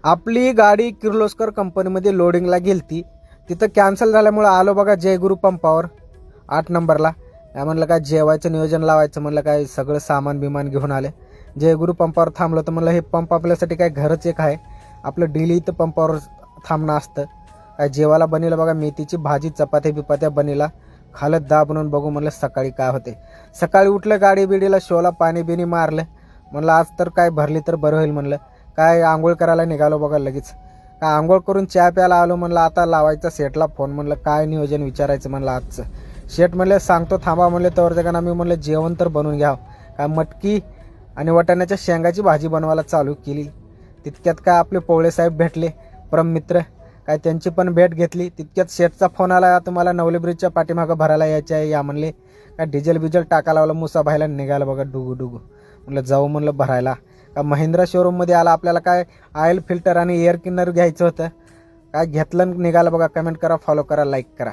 आपली गाडी किर्लोस्कर कंपनीमध्ये लोडिंगला गेलती, तिथं कॅन्सल झाल्यामुळे आलो बघा जयगुरु पंपावर 8 नंबरला. काय म्हणलं काय जेवायचं नियोजन लावायचं, म्हणलं काय सगळं सामान बिमान घेऊन आले. जयगुरु पंपावर थांबलो तर म्हणलं हे पंप आपल्यासाठी काय घरच एक आहे, आपलं डेली इथं पंपावर थांबणं असतं. काय जेवायला बनीला बघा मेथीची भाजी चपात्या बिपात्या बनीला, खालत दा बनवून बघू म्हणलं सकाळी काय होते. सकाळी उठलं गाडी बिडीला शोला पाणी बिनी मारलं, म्हणलं आज तर काय भरली तर बरं होईल. म्हणलं काय आंघोळ करायला निघालो बघा लगेच. काय आंघोळ करून चहा प्यायला आलो, म्हणलं आता लावायचा सेटला फोन, म्हणलं काय नियोजन विचारायचं म्हणलं आजचं. शेट म्हणले सांगतो थांबा म्हणले, तर जगाना मी म्हणलं जेवण तर बनवून घ्या. काय मटकी आणि वाटाण्याच्या शेंगाची भाजी बनवायला चालू केली. तितक्यात काय आपले पोवळे साहेब भेटले परममित्र, काय त्यांची पण भेट घेतली. तितक्यात शेटचा फोन आला, तुम्हाला नवले ब्रिजच्या पाठीमागं भरायला यायचे आहे या म्हणले. काय डिझेल बिझेल टाकायला लावलं, मुसा भायला निघाला बघा डुगू डुगू. म्हणलं जाऊ म्हणलं भरायला. का महिंद्रा शोरूममध्ये आला, आपल्याला काय ऑइल फिल्टर आणि एअर क्लिनर घ्यायचं होतं. काय घेतलं निघालं बघा. कमेंट करा, फॉलो करा, लाईक करा.